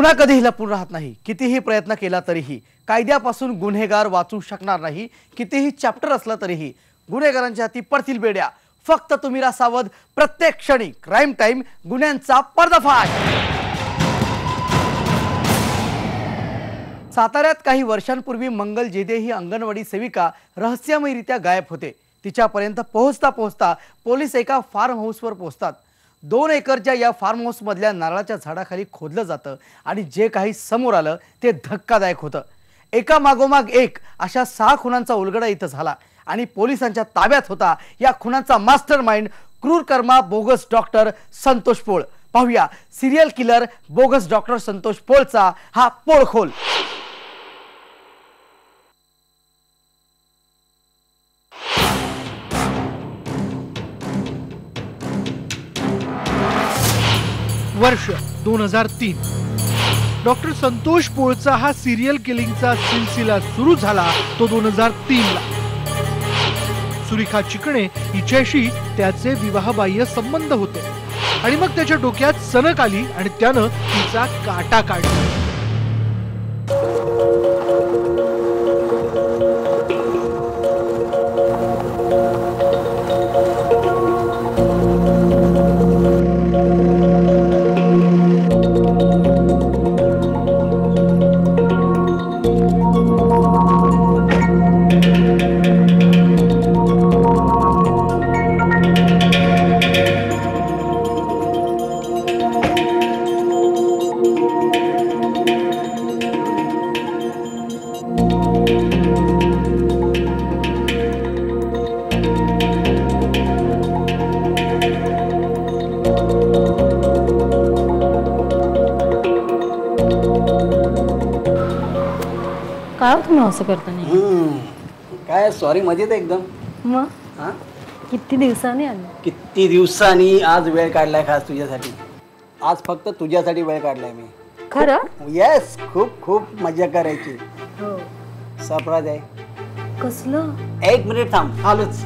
गुन्हा कधीही लपून राहत नाही। कितीही प्रयत्न केला तरीही कायद्यापासून गुन्हेगार वाचू शकणार नाही। कितीही चॅप्टर असला तरीही गुन्हेगारांच्या हाती पडतील बेड्या। फक्त तुम्ही राहा सावध। प्रत्येक क्षणी क्राइम टाइम, गुन्ह्यांचा पर्दाफाश। साताऱ्यात काही वर्षांपूर्वी मंगल जेदे ही अंगणवाडी सेविका रहस्यमयरित्या गायब होते। तिच्यापर्यंत पोहोचता पोहोचता पोलीस एका फार्म हाऊसवर पोहोचतात। 2 एकरच्या या फार्म हाऊस मधल्या नारळाच्या झाडाखाली खोदलं जातं आणि जे काही समोर आलं ते धक्कादायक होतं। एका मागोमाग एक अशा 6 खुनांचा उलगडा इथं झाला आणि पोलिसांच्या ताब्यात होता या खुनांचा मास्टरमाइंड क्रूरकर्मा बोगस डॉक्टर संतोष पोळ। पाहूया serial killer bogus doctor Santosh पोळचा हा पोळखोल। वर्ष 2003 डॉक्टर संतोष पोळचा हा सिरियल किलिंगचा सिलसिला सुरू झाला तो 2003 ला। सुरेखा चिकणे हिच्याशी त्याचे विवाहबाह्य संबंध होते आणि मग त्याच्या डोक्यात सनक आली आणि त्यानं तिचा काटा काढला। काय तुम्ही असं करता नाही? काय सॉरी मजेत एकदम। मग किती दिवसांनी आले? किती दिवसांनी आज वेळ काढलाय खास तुझ्यासाठी। आज फक्त तुझ्यासाठी वेळ काढलाय मी। खरं? येस, खूप खूप मजा करायची। हो। सरप्राईज आहे। कसलं? 1 मिनिट थांब, आलोच।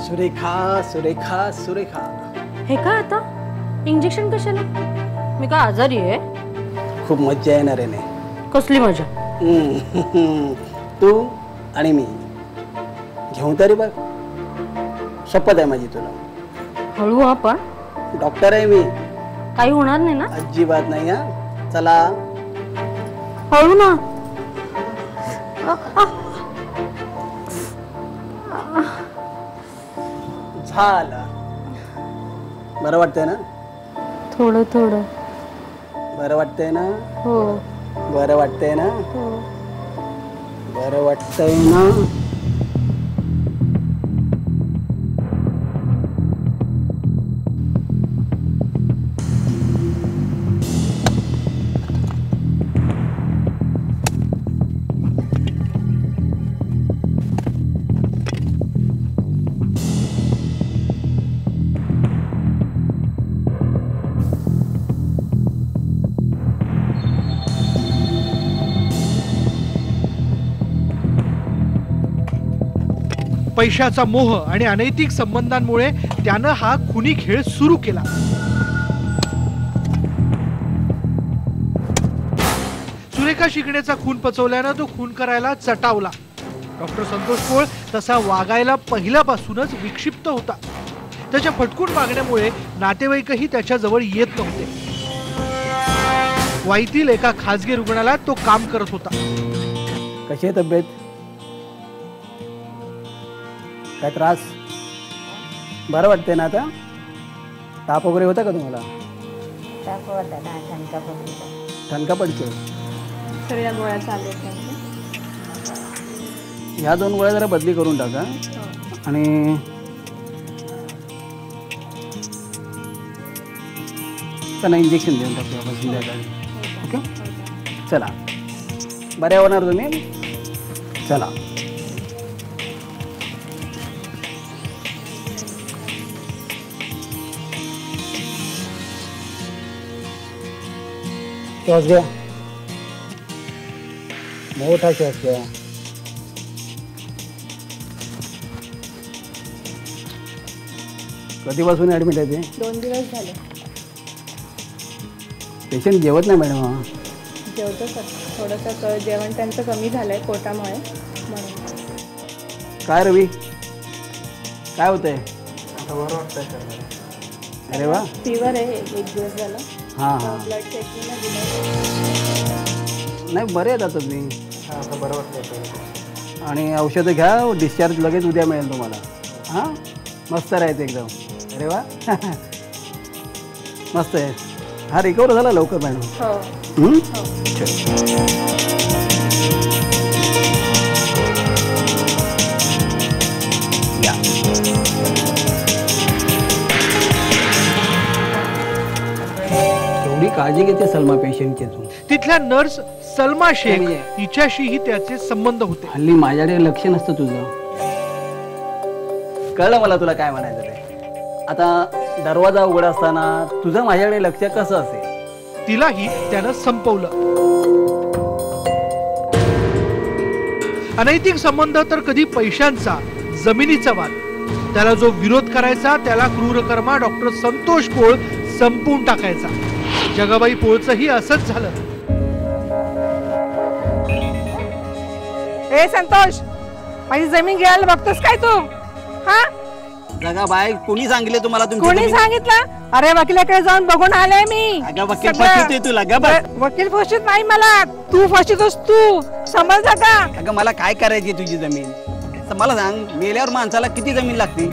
सुरेखा सुरेखा सुरेखा। हे काय आता? इंजेक्शन कशाला? मी काय आजारी आहे? खूप मजा येणार आहे ने। कसली मजा? तू आणि मी घेऊन तरी बघ। शपथ आहे माझी तुला। हळू आपण। डॉक्टर आहे मी। काही होणार नाही ना? अजिबात नाही हा। चला हळू ना। झालं। बरं वाटतंय ना? थोडं थोडं। बरं वाटतंय ना? हो। बरं वाटतंय ना? हो। बरं वाटतंय ना? पैशाचा मोह आणि अनैतिक संबंधांमुळे त्यानं हा खुनी खेळ सुरू केला। सुरेखा शिकण्याचा खून पचवल्यानं तो खून करायला चटावला। डॉक्टर संतोष पोळ तसा वागायला पहिल्यापासूनच विक्षिप्त होता। त्याच्या फटकून वागण्यामुळे नातेवाईकही त्याच्या जवळ येत नव्हते। वाईतील एका खासगी रुग्णालयात तो काम करत होता। कशी आहे तब्येत? काय त्रास? बरं वाटतंय ना आता? ताप वगैरे होता का तुम्हाला? ताप होता ना, ठणका पडतो। ठणका पडतो? सगळ्या गोळ्या चालू आहेत। ह्या 2 गोळ्या जरा बदली करून टाका आणि त्यांना इंजेक्शन देऊन टाकू आपण संध्याकाळी। ओके, चला। बऱ्या होणार तुम्ही। चला श्वास घ्या, मोठा श्वास घ्या। कधीपासून ॲडमिट आहे ते? 2 दिवस झाले. पेशंट जेवत नाही मॅडम. जेवतो सर, थोडंसं जेवण त्यांचं कमी झालं आहे पोटामुळे म्हणून. काय रवी, काय होतंय? अरे वा. फीवर आहे 1 दिवस झाला. हां हां. ब्लड चेकिंगला दिलं. नाही बरे आहेत आता तुम्ही. आता बरं वाटतं. आणि औषधं घ्या, डिस्चार्ज लगेच उद्या मिळेल तुम्हाला. हां मस्त राहायचं एकदम. अरे वा मस्त आहे. हा रिकवर झाला लवकर मॅडम. हो. या. एवढी काळजी घेते सलमा पेशंटची तू. तिथल्या नर्स सलमा शेख हिच्याशीही त्याचे संबंध होते. हल्ली माझ्याकडे लक्ष नसतं तुझं. कळलं मला तुला काय म्हणायचं ते. आता दरवाजा उघडा असताना तुझं माझ्याकडे लक्ष कसं असेल? तिलाही त्यानं संपवलं. अनैतिक संबंध तर कधी पैशांचा, जमिनीचा वाद. त्याला जो विरोध करायचा त्याला क्रूरकर्मा डॉक्टर संतोष पोळ संपवून टाकायचा. जगाबाई पोळचंही असंच झालं. ए संतोष, माझी जमीन घ्यायला बघतोस काय तू? हा जगाबाई कोणी सांगितले तुम्हाला? कोणी सांगितलं? अरे वकिलाकडे जाऊन बघून आले मी. वकील सगळं. फसवतोय तुला. वकील फसवीत नाही मला, तू फसवतोस तू. समजलं का? अगं मला काय करायची तुझी जमीन? तर मला सांग, मेल्यावर माणसाला किती जमीन लागते?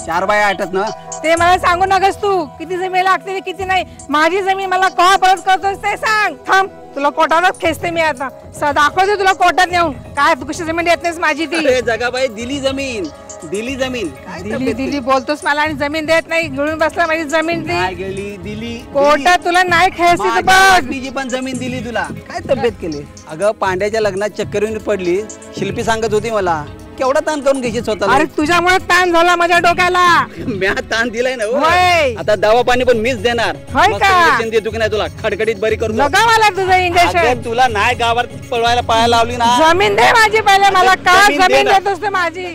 4 बाय 8 ना? ते मला सांगू नकस तू, किती जमीन लागते किती नाही. माझी जमीन मला केव्हा परत करतोस ते सांग. थांब, तुला कोर्टातच खेचते मी आता. दाखवते तुला कोर्टात नेऊन काय तू कशी जमीन देत नाहीस माझी ती. अरे जगाबाई दिली जमीन, दिली जमीन. काय दिली तब्येत दिली बोलतोस मला आणि जमीन देत नाही. गिळून बसला माझी जमीन काय ती. गेली? दिली. कोर्टात तुला नाही खेचते तर बघ. माझी पण जमीन दिली तुला. काय तब्येत केली? अगं पांड्याच्या लग्नात चक्कर येऊन पडली. शिल्पी सांगत होती मला, केवढा ताण करून घ्यायची स्वतःला. अरे तुझ्यामुळे ताण झाला माझ्या डोक्याला. म्या ताण दिलाय ना. होय. आता दवा पाणी पण मीच देणार. होय मस्त का? इंजेक्शन देतो की नाही तुला? खडखडीत बरी करू. नका मला तुझं इंजेक्शन. अगं, तुला नाही गावात पळवायला पाहायला लावली ना. जमीन दे माझी पहिले मला. का जमीन दे जमीन ना. देतोस ते माझी?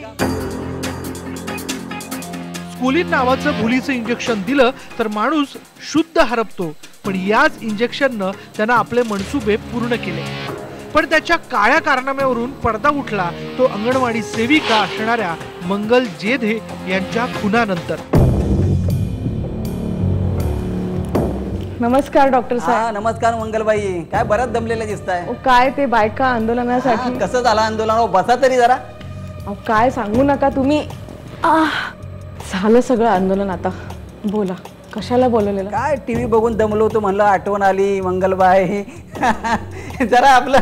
स्कोलिन नावाचं भुलीचं इंजेक्शन दिलं तर माणूस शुद्ध हरपतो. पण याच इंजेक्शननं त्यानं आपले मनसुबे पूर्ण केले. पण त्याच्या काळ्या कारनाम्यावरून पडदा उठला तो अंगणवाडी सेविका असणाऱ्या मंगल जेधे यांच्या खुनानंतर. नमस्कार डॉक्टर हा नमस्कार मंगलबाई. काय बऱ्याच दमलेल्या दिसताय. साहेब. काय ते बायका आंदोलनासाठी. कसं झालं आंदोलन? बसा तरी जरा. काय सांगू नका तुम्ही. झालं सगळं आंदोलन. आता बोला, कशाला बोलवलेलं? काय टीव्ही बघून दमलो होतो, म्हणलं आठवण आली मंगलबाई. जरा आपलं.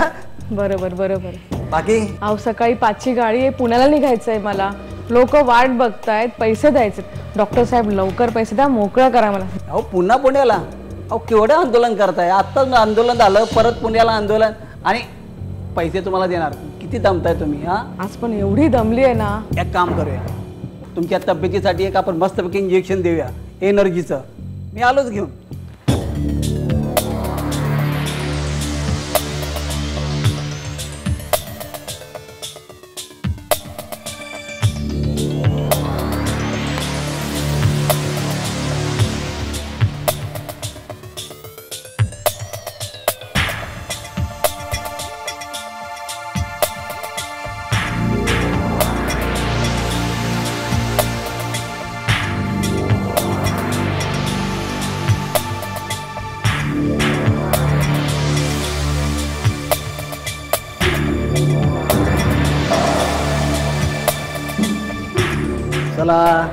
बरोबर बरोबर. बाकी अहो सकाळी 5ची गाडी आहे, पुण्याला निघायचं आहे मला. लोक वाट बघतायत, पैसे द्यायचे. डॉक्टर साहेब लवकर पैसे द्या, मोकळं करा मला. अहो पुन्हा पुण्याला? अहो केवढं आंदोलन करताय? आत्ताच आंदोलन झालं, परत पुण्याला आंदोलन आणि पैसे तुम्हाला देणार. किती दमताय तुम्ही? हा आज पण एवढी दमली आहे ना. एक काम करूया, तुमच्या तब्येतीसाठी एक आपण मस्तपैकी इंजेक्शन देऊया एनर्जीचं. मी आलोच घेऊन. चला,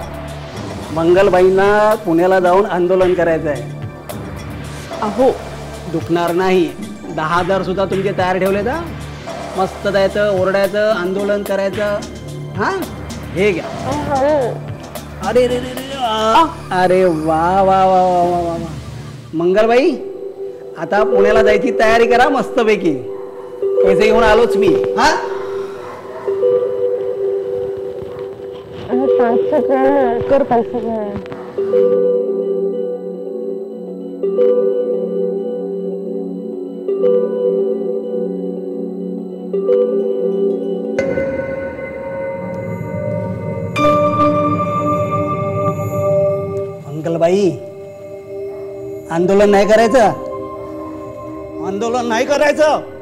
मंगलबाईंना पुण्याला जाऊन आंदोलन करायचं आहे. अहो दुखणार नाही. 10,000 सुद्धा तुमचे तयार ठेवले तर मस्त जायचं, ओरडायचं, आंदोलन करायचं. हा हे घ्या. अरे रे रे रे अरे वा वा वा वा वा वा. मंगलबाई आता पुण्याला जायची तयारी करा मस्तपैकी. पैसे घेऊन आलोच मी. हा कर पैसे. बाई, आंदोलन नाही करायचं, आंदोलन नाही करायचं.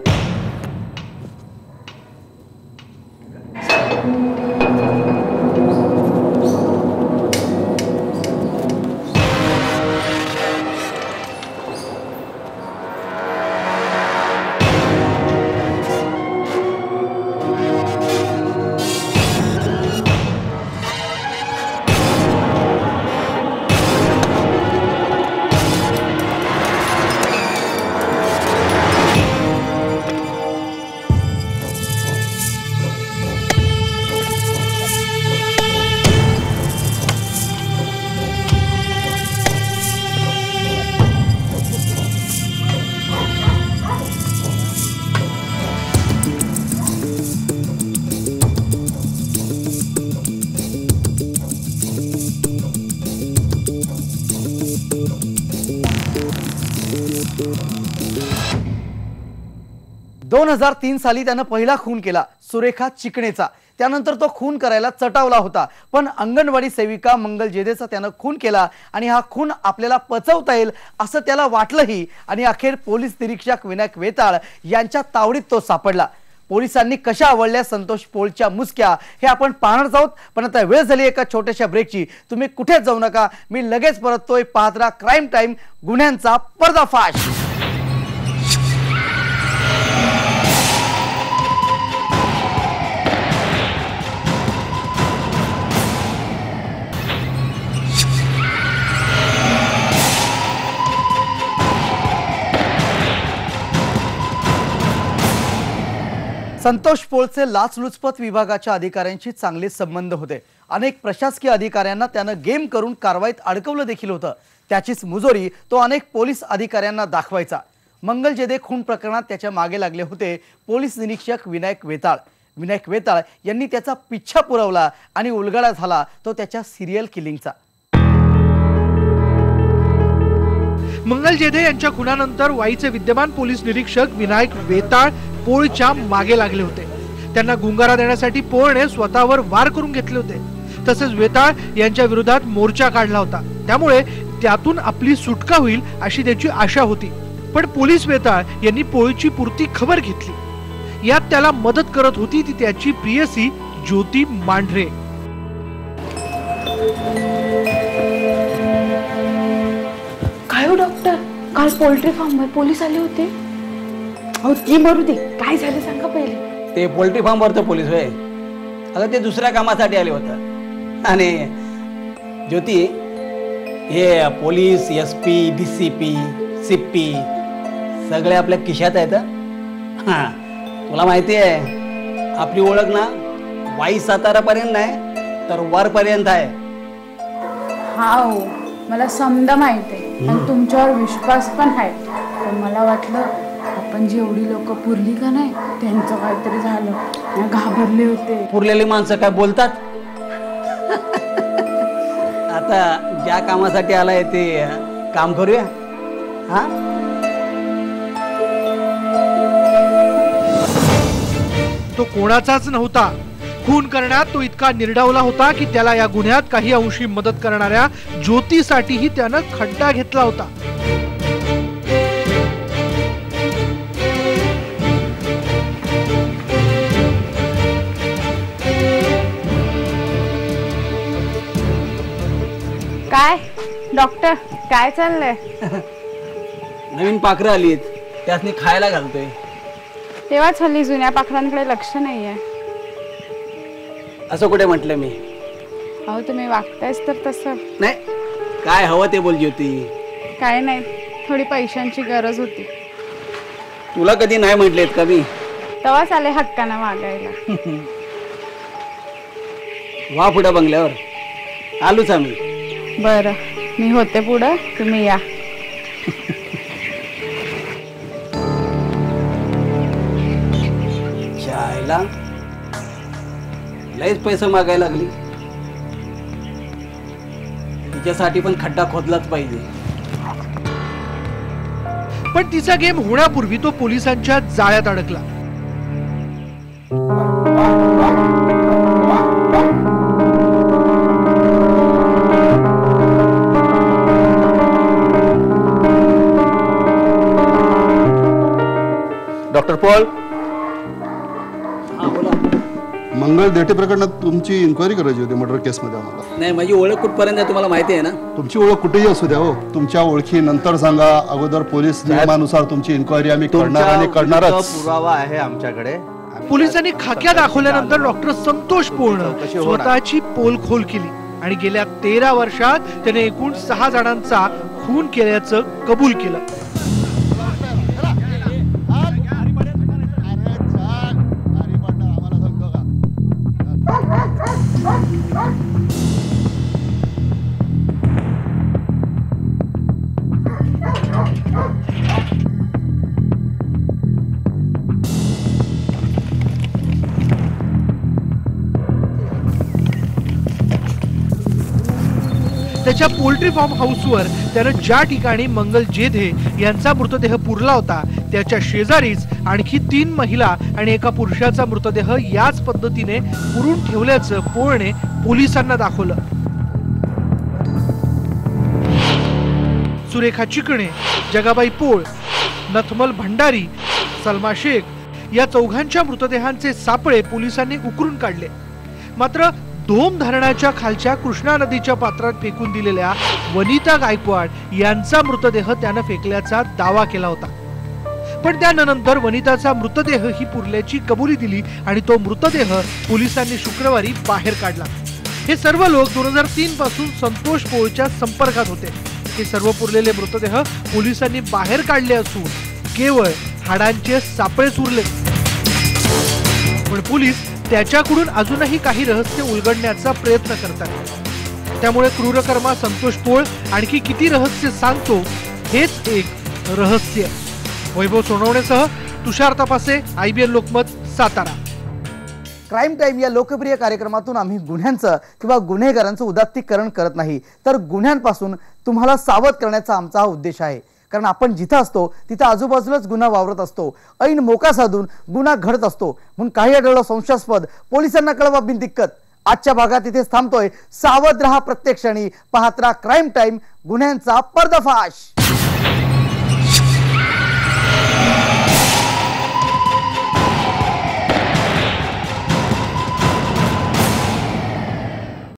दोन 2003 साली त्यानं पहिला खून केला, सुरेखा चिकणेचा. त्यानंतर तो खून करायला चटावला होता, पण अंगणवाडी सेविका मंगल जेदेचा त्यानं खून केला आणि हा खून आपल्याला पचवता येईल असं त्याला वाटलंही. आणि अखेर पोलीस निरीक्षक विनायक वेताळ यांच्या तावडीत तो सापडला. पोलिसांनी कशा आवडल्या संतोष पोळच्या मुसक्या हे आपण पाहणार आहोत. पण आता वेळ झाली एका छोट्याशा ब्रेकची. तुम्ही कुठेच जाऊ नका, मी लगेच परततोय. पाहत राहा क्राईम टाइम, गुन्ह्यांचा पर्दाफाश. संतोष पोळचे लाचलुचपत विभागाच्या अधिकाऱ्यांशी चांगले संबंध होते. अनेक प्रशासकीय अधिकाऱ्यांना त्यानं गेम करून कारवाईत अडकवलं देखील होतं. त्याचीच मुजोरी तो अनेक पोलीस अधिकाऱ्यांना दाखवायचा. मंगल जेदे खून प्रकरणात त्याच्या मागे लागले होते पोलीस निरीक्षक विनायक वेताळ. विनायक वेताळ यांनी त्याचा पिच्छा पुरवला आणि उलगडा झाला तो त्याच्या सिरियल किलिंगचा. मंगल जेदे यांच्या खुनानंतर वाईचे विद्यमान पोलीस निरीक्षक विनायक वेताळ पोळच्या मागे लागले होते. त्यांना गुंगारा देण्यासाठी पोळने स्वतःवर वार करून घेतले होते. तसेच वेताळ यांच्या विरोधात मोर्चा काढला होता. त्यामुळे त्यातून आपली सुटका होईल अशी त्याची आशा होती. पण पोलीस वेताळ यांनी पोळची पुरती खबर घेतली. यात त्याला मदत करत होती ती त्याची प्रियसी ज्योती मांढरे. काय हो डॉक्टर, काल पोल्ट्री फार्मवर पोलीस आले होते. अहो ती मरू दे, काय झालं सांगा पहिले. ते पोल्ट्री फार्मवरचं पोलीस होय. अगं ते दुसऱ्या कामासाठी आले होतं. आणि ज्योती, हे पोलीस, SP, DCP, CP सगळे आपल्या खिशात आहेत. हां, तुला माहिती आहे आपली ओळख ना वाई सातारापर्यंत नाही तर वरपर्यंत आहे. हा हो, मला समजा माहित आहे आणि तुमच्यावर विश्वास पण आहे. पण मला वाटलं आपण जेवढी लोक पुरली का नाही त्यांचं काहीतरी झालं, घाबरले होते. पुरलेली माणसं काय बोलतात? आता ज्या कामासाठी आलाय ते काम करूया. हा, तो कोणाचाच नव्हता. खून करण्यात तो इतका निर्डावला होता की त्याला या गुन्ह्यात काही अंशी मदत करणाऱ्या ज्योतीसाठीही त्यानं खड्डा घेतला होता. काय डॉक्टर, काय चाललंय? नवीन पाखरं आलीत, त्यासनी खायला घालतोय. तेव्हाच हल्ली जुन्या पाखरांकडे लक्ष नाहीये. असं कुठे म्हटलं मी? अहो तुम्ही वागतायच तर तसं. नाही, काय हवं ते बोल ज्योती. काय नाही, थोडी पैशांची गरज होती. तुला कधी नाही म्हटलेत का मी? तेव्हाच आले हक्कानं मागायला. वा पुढं बंगल्यावर, आलोच आम्ही. बरं, मी होते पुढं, तुम्ही या. चायला लयच पैसे मागायला लागली. तिच्यासाठी पण खड्डा खोदलाच पाहिजे. पण तिचा गेम होण्यापूर्वी तो पोलिसांच्या जाळ्यात अडकला. इंटरपोल. हा बोला. मंगल देठे प्रकरणात तुमची इन्क्वायरी करायची होती मर्डर केसमध्ये आम्हाला. नाही, माझी ओळख कुठपर्यंत आहे तुम्हाला माहिती आहे ना. तुमची ओळख कुठेही असू द्या हो, तुमच्या ओळखी नंतर सांगा. अगोदर पोलीस नियमानुसार तुमची इन्क्वायरी आम्ही करणार आणि करणारच. पुरावा आहे आमच्याकडे. पोलिसांनी खाक्या दाखवल्यानंतर डॉक्टर संतोष पोळनं स्वतःची पोलखोल केली आणि गेल्या 13 वर्षात त्याने एकूण 6 जणांचा खून केल्याचं कबूल केलं. त्याच्या पोल्ट्री फार्म हाऊसवर त्यानं ज्या ठिकाणी मंगल जेधे यांचा मृतदेह पुरला होता त्याच्या शेजारीच आणखी 3 महिला आणि एका पुरुषाचा मृतदेह याच पद्धतीने पुरून ठेवल्याचं पोळने पोलिसांना दाखवलं. सुरेखा चिकणे, जगाबाई पोळ, नथमल भंडारी, सलमा शेख या 4घांच्या मृतदेहांचे सापळे पोलिसांनी उकरून काढले. मात्र धोम धरणाच्या खालच्या कृष्णा नदीच्या पात्रात फेकून दिलेल्या वनिता गायकवाड यांचा मृतदेह त्यानं फेकल्याचा दावा केला होता. पण त्यानंतर वनिताचा मृतदेह ही पुरल्याची कबुली दिली आणि तो मृतदेह पोलिसांनी शुक्रवारी बाहेर काढला. हे सर्व लोक 2003 पासून संतोष पोळच्या संपर्कात होते. हे सर्व पुरलेले मृतदेह पोलिसांनी बाहेर काढले असून केवळ हाडांचे सापळेच उरले. पण पोलीस त्याच्याकडून अजूनही काही रहस्य उलगडण्याचा प्रयत्न करतात. त्यामुळे क्रूरकर्मा संतोष पोळ आणखी किती रहस्य सांगतो हेच एक रहस्य. वैभव सोनवणेसह Tushar Tapase, IBN Lokmat, Satara. Crime time या लोकप्रिय कार्यक्रमातून आम्ही गुन्ह्यांचं किंवा गुन्हेगारांचं उदात्तीकरण करत नाही, तर गुन्ह्यांपासून तुम्हाला सावध करण्याचा आमचा हा उद्देश आहे. कारण आपण जिथं असतो तिथं आजूबाजूलाच गुन्हा वावरत असतो. ऐन मोका साधून गुन्हा घडत असतो. म्हणून काही आढळलं संशयास्पद, पोलिसांना कळवा बिनदिक्कत. आजच्या भागात इथेच थांबतोय. सावध रहा प्रत्येक क्षणी. पाहत रहा क्राईम टाइम, गुन्ह्यांचा पर्दाफाश.